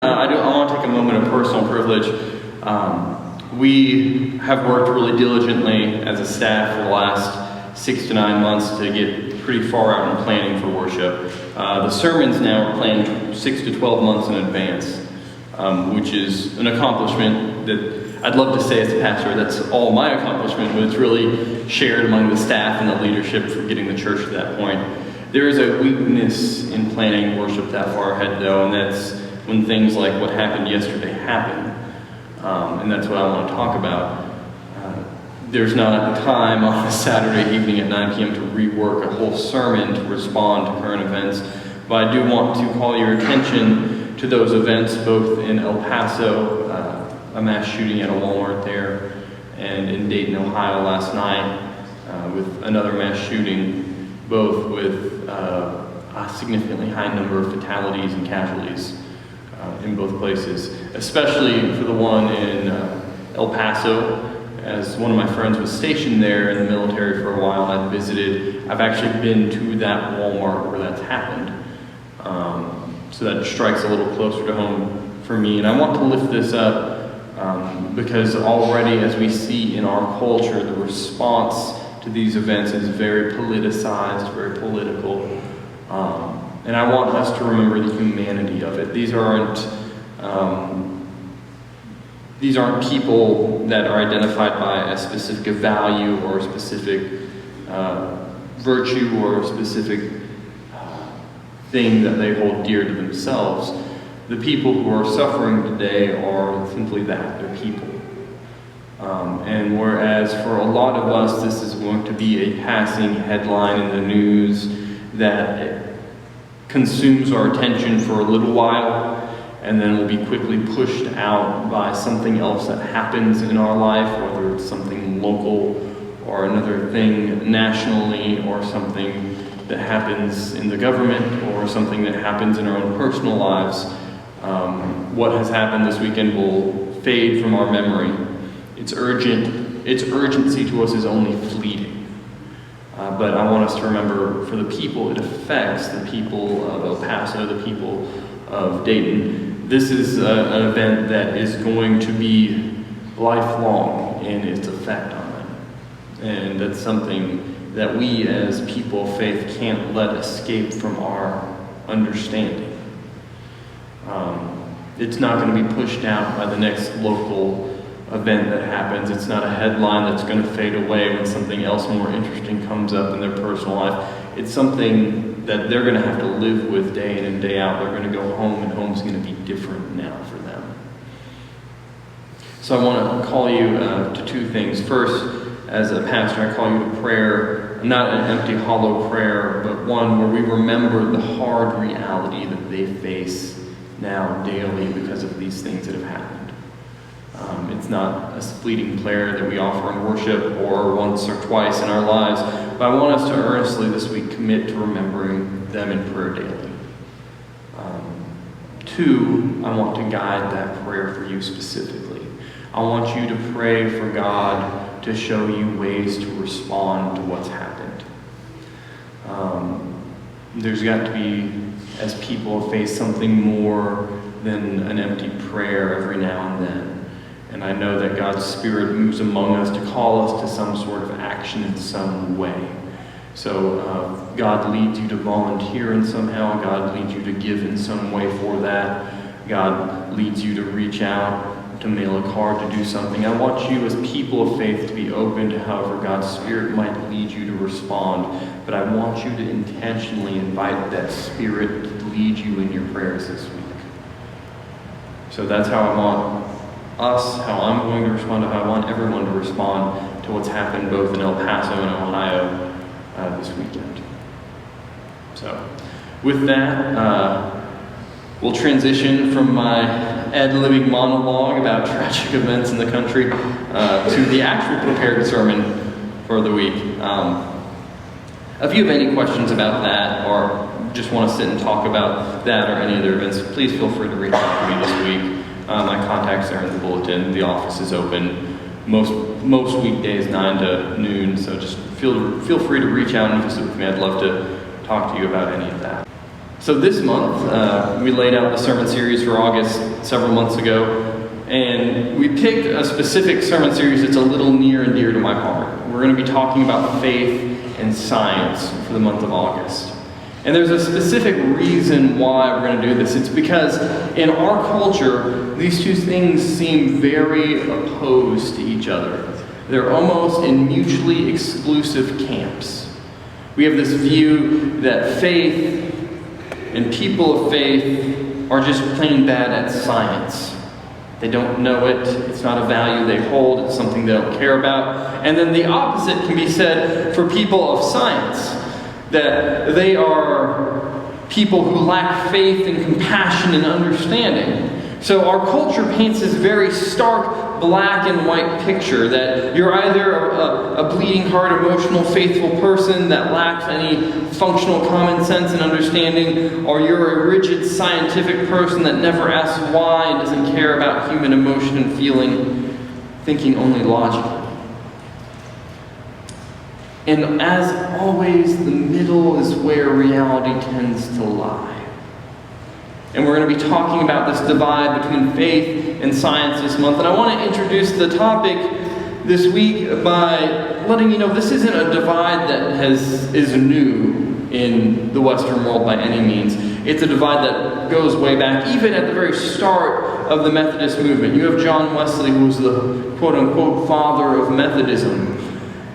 I want to take a moment of personal privilege. We have worked really diligently as a staff for the last 6 to 9 months to get pretty far out in planning for worship. The sermons now are planned 6 to 12 months in advance, which is an accomplishment that I'd love to say as a pastor that's all my accomplishment, but it's really shared among the staff and the leadership for getting the church to that point. There is a weakness in planning worship that far ahead, though, and that's when things like what happened yesterday happen. And that's what I want to talk about. There's not time on a Saturday evening at 9 p.m. to rework a whole sermon to respond to current events, but I do want to call your attention to those events both in El Paso, a mass shooting at a Walmart there, and in Dayton, Ohio last night with another mass shooting, both with a significantly high number of fatalities and casualties in both places, especially for the one in El Paso. As one of my friends was stationed there in the military for a while, I'd visited. I've actually been to that Walmart where that's happened. So that strikes a little closer to home for me. And I want to lift this up because already, as we see in our culture, the response to these events is very politicized, very political. And I want us to remember the humanity of it. These aren't people that are identified by a specific value or a specific virtue or a specific thing that they hold dear to themselves. The people who are suffering today are simply that, they're people. And whereas for a lot of us this is going to be a passing headline in the news that consumes our attention for a little while, and then will be quickly pushed out by something else that happens in our life, whether it's something local or another thing nationally, or something that happens in the government, or something that happens in our own personal lives. What has happened this weekend will fade from our memory. It's urgent. Its urgency to us is only fleeting. But I want us to remember, for the people it affects, the people of El Paso, the people of Dayton, this is an event that is going to be lifelong in its effect on them. And that's something that we as people of faith can't let escape from our understanding. It's not going to be pushed out by the next local event that happens. It's not a headline that's going to fade away when something else more interesting comes up in their personal life. It's something that they're going to have to live with day in and day out. They're going to go home, and home's going to be different now for them. So I want to call you to two things. First, as a pastor, I call you to prayer, not an empty, hollow prayer, but one where we remember the hard reality that they face now daily because of these things that have happened. It's not a fleeting prayer that we offer in worship or once or twice in our lives, but I want us to earnestly this week commit to remembering them in prayer daily. Two, I want to guide that prayer for you specifically. I want you to pray for God to show you ways to respond to what's happened. There's got to be, as people, face something more than an empty prayer every now and then. And I know that God's Spirit moves among us to call us to some sort of action in some way. So God leads you to volunteer in somehow. God leads you to give in some way for that. God leads you to reach out, to mail a card, to do something. I want you as people of faith to be open to however God's Spirit might lead you to respond. But I want you to intentionally invite that Spirit to lead you in your prayers this week. So that's how I want us, how I'm going to respond, to how I want everyone to respond to what's happened both in El Paso and Ohio this weekend. So with that, we'll transition from my ad-libbing monologue about tragic events in the country to the actual prepared sermon for the week. If you have any questions about that, or just want to sit and talk about that or any other events, please feel free to reach out to me this week. My contacts are in the bulletin. The office is open most weekdays 9 to noon, so just feel free to reach out and visit with me. I'd love to talk to you about any of that. So this month, we laid out the sermon series for August several months ago, and we picked a specific sermon series that's a little near and dear to my heart. We're going to be talking about faith and science for the month of August. And there's a specific reason why we're going to do this. It's because in our culture, these two things seem very opposed to each other. They're almost in mutually exclusive camps. We have this view that faith and people of faith are just plain bad at science. They don't know it, it's not a value they hold, it's something they don't care about. And then the opposite can be said for people of science, that they are people who lack faith and compassion and understanding. So our culture paints this very stark black and white picture that you're either a bleeding heart, emotional, faithful person that lacks any functional common sense and understanding, or you're a rigid scientific person that never asks why and doesn't care about human emotion and feeling, thinking only logically. And as always, the middle is where reality tends to lie. And we're going to be talking about this divide between faith and science this month. And I want to introduce the topic this week by letting you know this isn't a divide that is new in the Western world by any means. It's a divide that goes way back, even at the very start of the Methodist movement. You have John Wesley, who was the quote-unquote father of Methodism.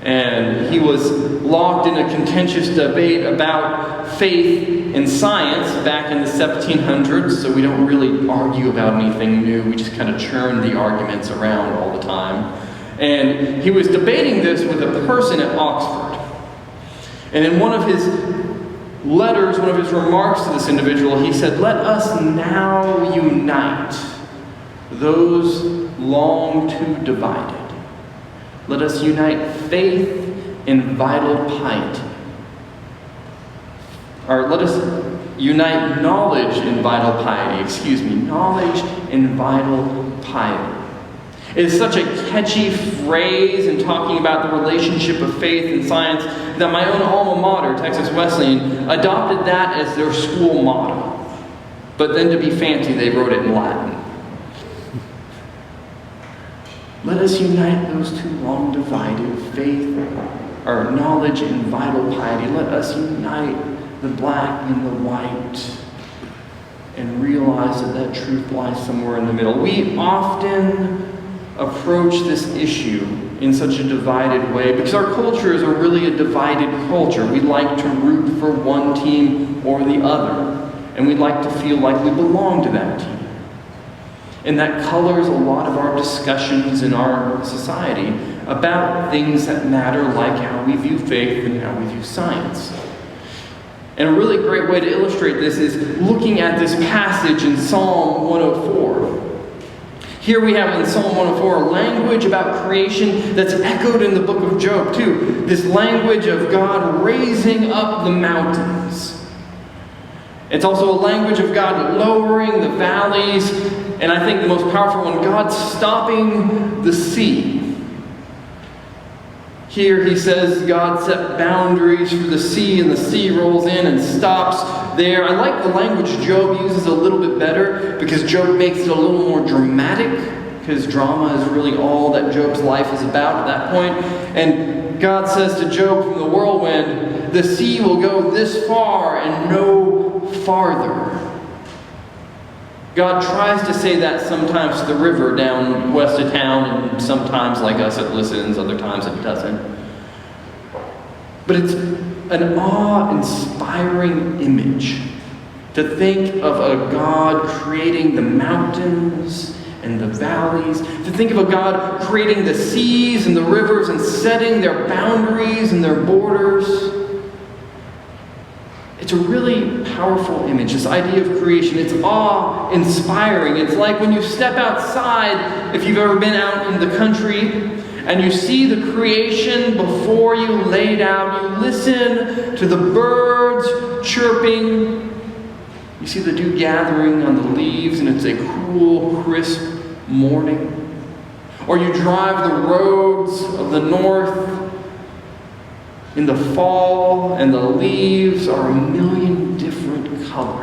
And he was locked in a contentious debate about faith and science back in the 1700s, so we don't really argue about anything new. We just kind of churn the arguments around all the time. And he was debating this with a person at Oxford. And in one of his letters, one of his remarks to this individual, he said, "Let us now unite those long too divided. Let us unite faith and vital piety." Or let us unite knowledge and vital piety. Knowledge and vital piety. It is such a catchy phrase in talking about the relationship of faith and science that my own alma mater, Texas Wesleyan, adopted that as their school motto. But then to be fancy, they wrote it in Latin. Let us unite those two long divided faith, or knowledge and vital piety. Let us unite the black and the white and realize that truth lies somewhere in the middle. We often approach this issue in such a divided way because our culture is really a divided culture. We like to root for one team or the other, and we like to feel like we belong to that team. And that colors a lot of our discussions in our society about things that matter, like how we view faith and how we view science. And a really great way to illustrate this is looking at this passage in Psalm 104. Here we have in Psalm 104 a language about creation that's echoed in the book of Job too. This language of God raising up the mountains. It's also a language of God lowering the valleys, and I think the most powerful one, God stopping the sea. Here he says God set boundaries for the sea, and the sea rolls in and stops there. I like the language Job uses a little bit better because Job makes it a little more dramatic, because drama is really all that Job's life is about at that point. And God says to Job from the whirlwind, "The sea will go this far and no farther." God tries to say that sometimes to the river down west of town, and sometimes, like us, it listens, other times it doesn't. But it's an awe-inspiring image to think of a God creating the mountains and the valleys, to think of a God creating the seas and the rivers and setting their boundaries and their borders. It's a really powerful image, this idea of creation. It's awe-inspiring. It's like when you step outside, if you've ever been out in the country, and you see the creation before you laid out. You listen to the birds chirping. You see the dew gathering on the leaves, and it's a cool, crisp morning. Or you drive the roads of the north in the fall, and the leaves are a million different colors.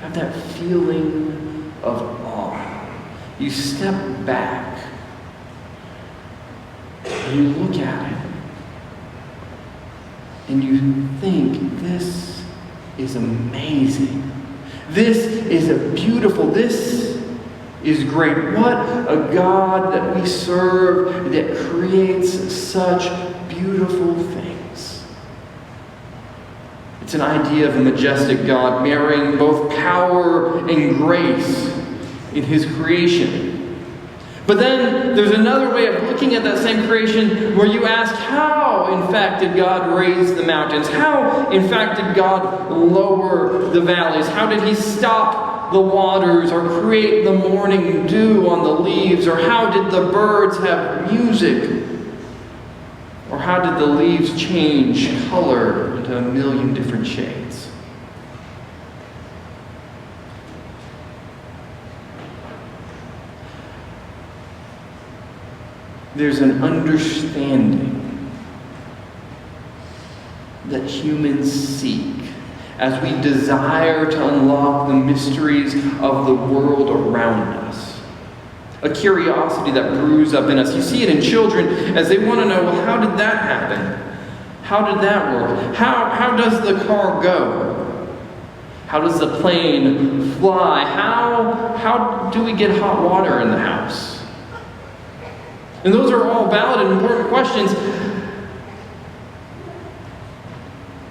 have that feeling of awe. You step back and you look at it and you think, this is amazing. This is this is great. What a God that we serve that creates such beautiful things. It's an idea of a majestic God marrying both power and grace in His creation. But then there's another way of looking at that same creation where you ask, how, in fact, did God raise the mountains? How, in fact, did God lower the valleys? How did He stop the waters or create the morning dew on the leaves? Or how did the birds have music? Or how did the leaves change color into a million different shades? There's an understanding that humans seek as we desire to unlock the mysteries of the world around us. A curiosity that brews up in us. You see it in children as they want to know, well, how did that happen? How did that work? How does the car go? How does the plane fly? How do we get hot water in the house? And those are all valid and important questions.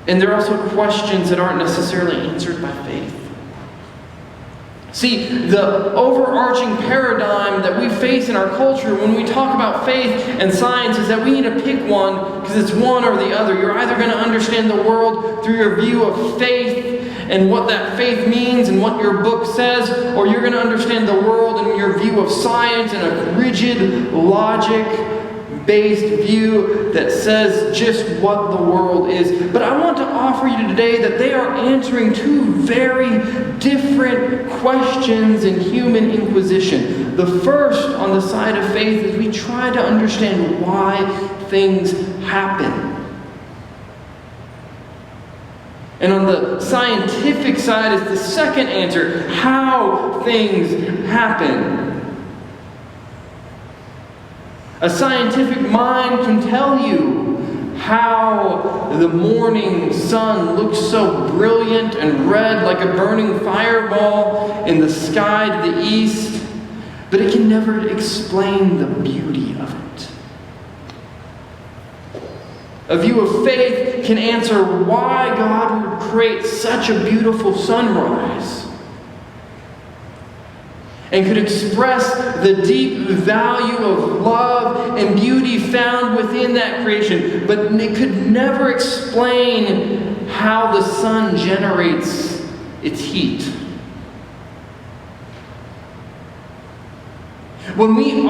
And they're also questions that aren't necessarily answered by faith. See, the overarching paradigm that we face in our culture when we talk about faith and science is that we need to pick one because it's one or the other. You're either going to understand the world through your view of faith and what that faith means and what your book says, or you're going to understand the world in your view of science and a rigid, logic-based view that says just what the world is. But I want to offer you today that they are answering two very different questions in human inquisition. The first, on the side of faith, is we try to understand why things happen. And on the scientific side is the second answer, how things happen. A scientific mind can tell you how the morning sun looks so brilliant and red like a burning fireball in the sky to the east, but it can never explain the beauty of it. A view of faith can answer why God would create such a beautiful sunrise, and could express the deep value of love and beauty found within that creation, but it could never explain how the sun generates its heat. When we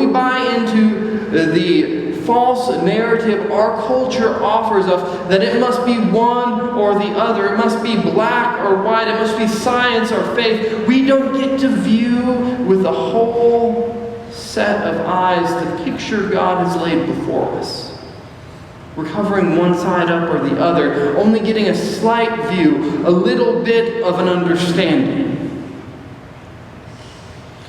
buy into the false narrative our culture offers of that it must be one or the other, it must be black or white, it must be science or faith, we don't get to view with a whole set of eyes the picture God has laid before us. We're covering one side up or the other, only getting a slight view, a little bit of an understanding.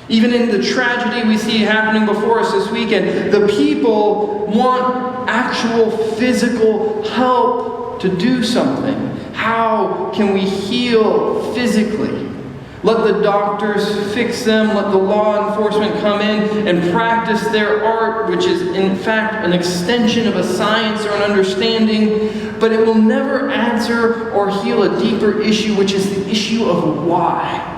Even in the tragedy we see happening before us this weekend, the people want actual physical help to do something. How can we heal physically? Let the doctors fix them. Let the law enforcement come in and practice their art, which is in fact an extension of a science or an understanding. But it will never answer or heal a deeper issue, which is the issue of why.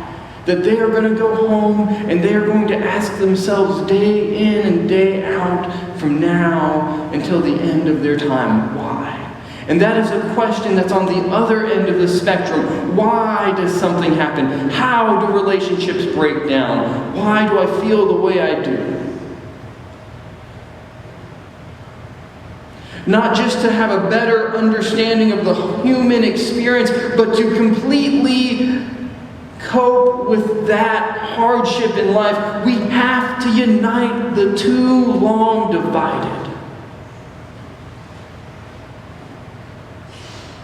That they are going to go home and they are going to ask themselves day in and day out from now until the end of their time, why? And that is a question that's on the other end of the spectrum. Why does something happen? How do relationships break down? Why do I feel the way I do? Not just to have a better understanding of the human experience, but to completely cope with that hardship in life. We have to unite the two long divided.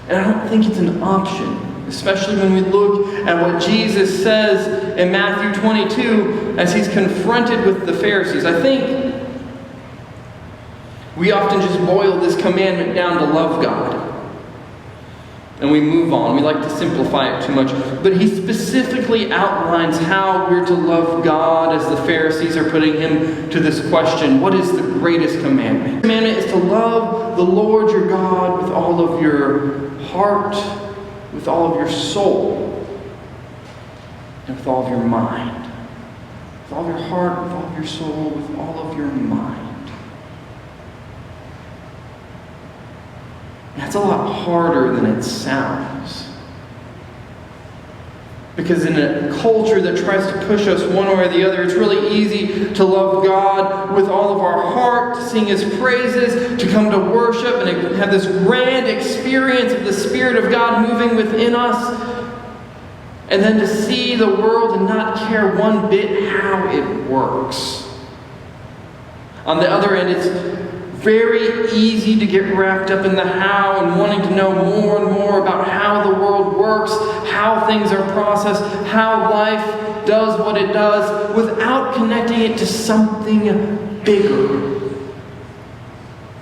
And I don't think it's an option. especially when we look at what Jesus says in Matthew 22 as he's confronted with the Pharisees. I think we often just boil this commandment down to love God. And we move on. We like to simplify it too much. But he specifically outlines how we're to love God as the Pharisees are putting him to this question. What is the greatest commandment? The commandment is to love the Lord your God with all of your heart, with all of your soul, and with all of your mind. With all of your heart, with all of your soul, with all of your mind. That's a lot harder than it sounds. Because in a culture that tries to push us one way or the other, it's really easy to love God with all of our heart, to sing His praises, to come to worship and have this grand experience of the Spirit of God moving within us, and then to see the world and not care one bit how it works. On the other end, it's very easy to get wrapped up in the how and wanting to know more and more about how the world works, how things are processed, how life does what it does, without connecting it to something bigger,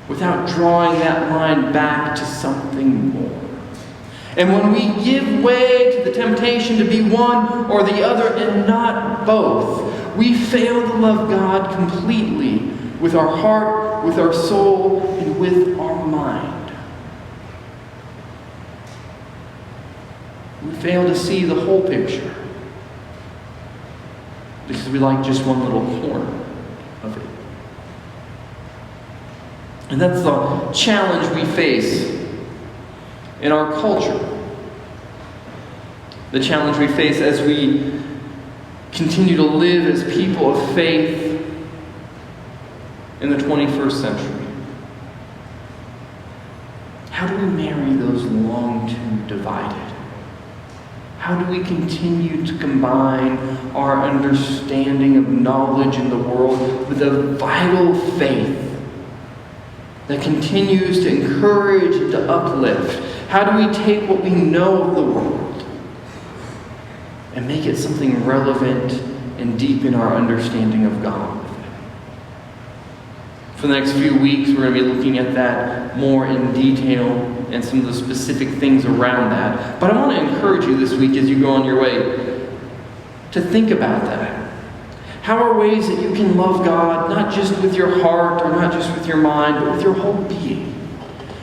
without drawing that line back to something more. And when we give way to the temptation to be one or the other and not both, we fail to love God completely with our heart, with our soul, and with our mind. We fail to see the whole picture because we like just one little corner of it. And that's the challenge we face in our culture. The challenge we face as we continue to live as people of faith in the 21st century. How do we marry those long two divided? How do we continue to combine our understanding of knowledge in the world with a vital faith that continues to encourage and to uplift? How do we take what we know of the world and make it something relevant and deepen our understanding of God? For the next few weeks, we're going to be looking at that more in detail and some of the specific things around that. But I want to encourage you this week as you go on your way to think about that. How are ways that you can love God not just with your heart or not just with your mind, but with your whole being?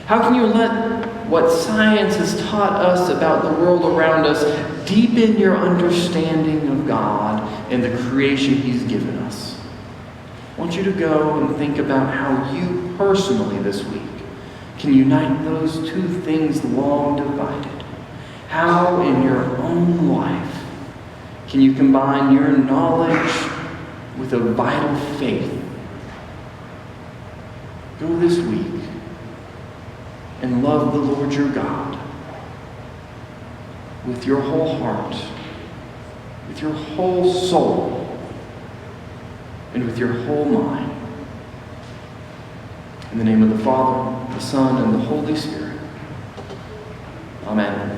How can you let what science has taught us about the world around us deepen your understanding of God and the creation He's given us? I want you to go and think about how you personally this week can unite those two things long divided. How in your own life can you combine your knowledge with a vital faith? Go this week and love the Lord your God with your whole heart, with your whole soul, and with your whole mind. In the name of the Father, the Son, and the Holy Spirit. Amen.